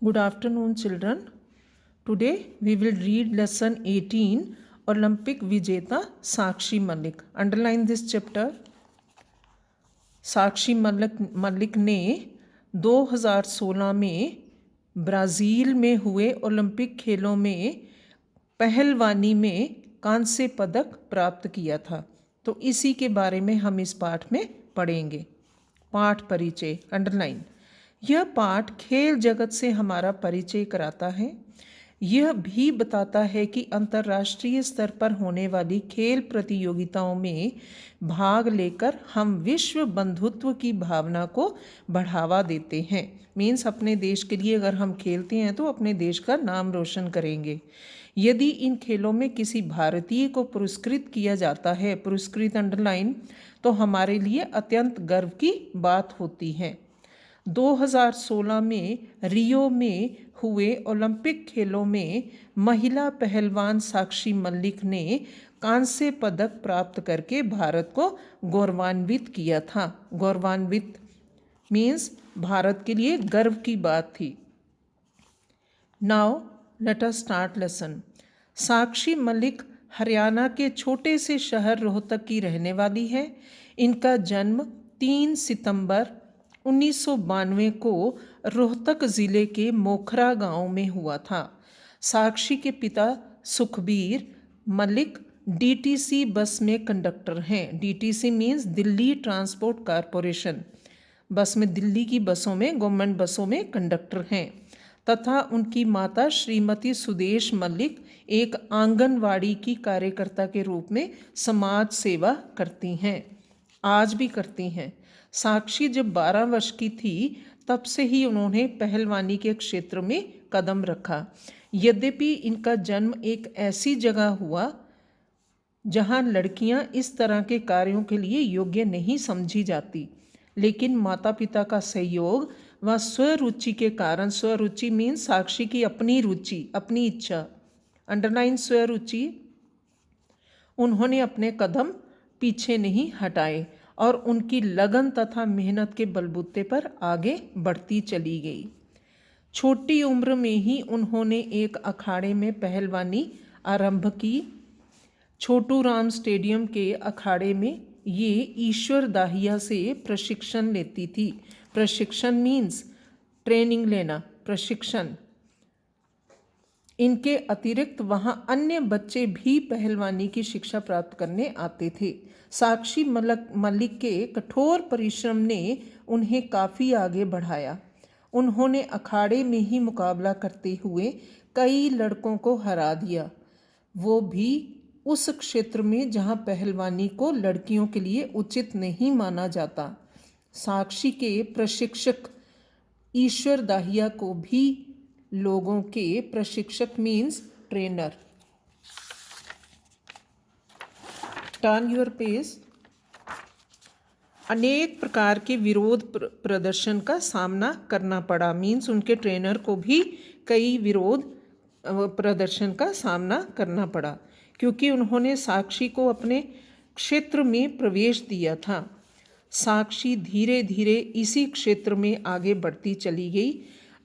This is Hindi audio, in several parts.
Good afternoon, children. Today we will read lesson 18, Olympic Vijeta Sakshi Malik. Underline this chapter. Sakshi Malik ने 2016 में ब्राज़ील में हुए ओलंपिक खेलों में पहलवानी में कांस्य पदक प्राप्त किया था। तो इसी के बारे में हम इस पाठ में पढ़ेंगे। पाठ परिचय अंडरलाइन। यह पाठ खेल जगत से हमारा परिचय कराता है। यह भी बताता है कि अंतर्राष्ट्रीय स्तर पर होने वाली खेल प्रतियोगिताओं में भाग लेकर हम विश्व बंधुत्व की भावना को बढ़ावा देते हैं। मीन्स अपने देश के लिए अगर हम खेलते हैं तो अपने देश का नाम रोशन करेंगे। यदि इन खेलों में किसी भारतीय को पुरस्कृत किया जाता है, पुरस्कृत अंडरलाइन, तो हमारे लिए अत्यंत गर्व की बात होती है। 2016 में रियो में हुए ओलंपिक खेलों में महिला पहलवान साक्षी मलिक ने कांस्य पदक प्राप्त करके भारत को गौरवान्वित किया था। गौरवान्वित मीन्स भारत के लिए गर्व की बात थी। Now let us start lesson. Sakshi Malik Haryana के छोटे से शहर रोहतक की रहने वाली है। इनका जन्म 3 सितंबर 1992 को रोहतक ज़िले के मोखरा गांव में हुआ था। साक्षी के पिता सुखबीर मलिक डीटीसी बस में कंडक्टर हैं। DTC means Delhi transport corporation, बस में दिल्ली की बसों में, गवर्नमेंट बसों में कंडक्टर हैं। तथा उनकी माता श्रीमती सुदेश मलिक एक आंगनवाड़ी की कार्यकर्ता के रूप में समाज सेवा करती हैं, आज भी करती हैं। साक्षी जब 12 वर्ष की थी तब से ही उन्होंने पहलवानी के क्षेत्र में कदम रखा। यद्यपि इनका जन्म एक ऐसी जगह हुआ जहां लड़कियां इस तरह के कार्यों के लिए योग्य नहीं समझी जाती, लेकिन माता पिता का सहयोग व स्वरुचि के कारण, स्वरुचि मीन्स साक्षी की अपनी रुचि, अपनी इच्छा, अंडरलाइन स्वरुचि, उन्होंने अपने कदम पीछे नहीं हटाए और उनकी लगन तथा मेहनत के बलबूते पर आगे बढ़ती चली गई। छोटी उम्र में ही उन्होंने एक अखाड़े में पहलवानी आरंभ की। छोटू राम स्टेडियम के अखाड़े में ये ईश्वर दाहिया से प्रशिक्षण लेती थी। प्रशिक्षण मीन्स ट्रेनिंग लेना, प्रशिक्षण। इनके अतिरिक्त वहाँ अन्य बच्चे भी पहलवानी की शिक्षा प्राप्त करने आते थे। साक्षी मलिक के कठोर परिश्रम ने उन्हें काफ़ी आगे बढ़ाया। उन्होंने अखाड़े में ही मुकाबला करते हुए कई लड़कों को हरा दिया, वो भी उस क्षेत्र में जहाँ पहलवानी को लड़कियों के लिए उचित नहीं माना जाता। साक्षी के प्रशिक्षक ईश्वर दाहिया को भी लोगों के प्रशिक्षक means trainer. Turn your page. अनेक प्रकार के विरोध प्रदर्शन का सामना करना पड़ा, मीन्स उनके ट्रेनर को भी कई विरोध प्रदर्शन का सामना करना पड़ा, क्योंकि उन्होंने साक्षी को अपने क्षेत्र में प्रवेश दिया था। साक्षी धीरे धीरे इसी क्षेत्र में आगे बढ़ती चली गई।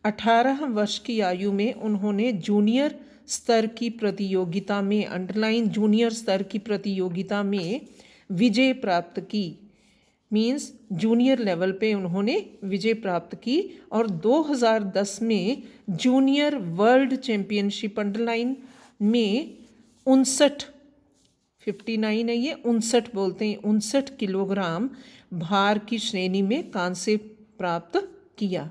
18 वर्ष की आयु में उन्होंने जूनियर स्तर की प्रतियोगिता में, अंडरलाइन जूनियर स्तर की प्रतियोगिता में विजय प्राप्त की। मीन्स जूनियर लेवल पे उन्होंने विजय प्राप्त की और 2010 में जूनियर वर्ल्ड चैम्पियनशिप अंडरलाइन में 59 है, ये 59 बोलते हैं, 59 किलोग्राम भार की श्रेणी में कांस्य प्राप्त किया।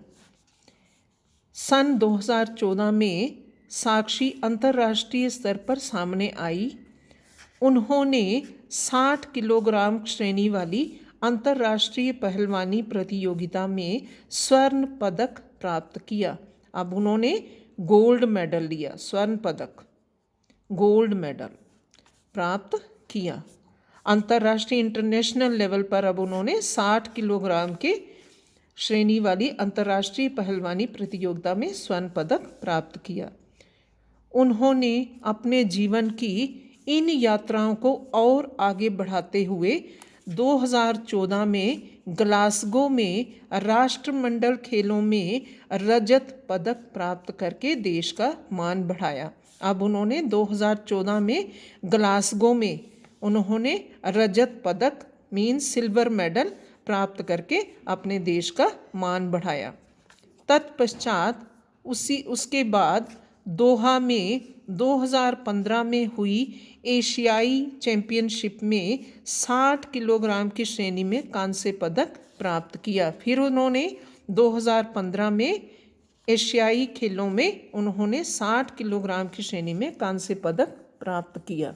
सन 2014 में साक्षी अंतर्राष्ट्रीय स्तर पर सामने आई। उन्होंने 60 किलोग्राम श्रेणी वाली अंतर्राष्ट्रीय पहलवानी प्रतियोगिता में स्वर्ण पदक प्राप्त किया। अब उन्होंने गोल्ड मेडल लिया, स्वर्ण पदक, गोल्ड मेडल प्राप्त किया। अंतर्राष्ट्रीय इंटरनेशनल लेवल पर अब उन्होंने 60 किलोग्राम के श्रेणी वाली अंतर्राष्ट्रीय पहलवानी प्रतियोगिता में स्वर्ण पदक प्राप्त किया। उन्होंने अपने जीवन की इन यात्राओं को और आगे बढ़ाते हुए 2014 में ग्लासगो में राष्ट्रमंडल खेलों में रजत पदक प्राप्त करके देश का मान बढ़ाया। अब उन्होंने 2014 में ग्लासगो में उन्होंने रजत पदक मीन सिल्वर मेडल प्राप्त करके अपने देश का मान बढ़ाया। तत्पश्चात उसके बाद दोहा में 2015 में हुई एशियाई चैम्पियनशिप में 60 किलोग्राम की श्रेणी में कांस्य पदक प्राप्त किया। फिर उन्होंने 2015 में एशियाई खेलों में उन्होंने 60 किलोग्राम की श्रेणी में कांस्य पदक प्राप्त किया।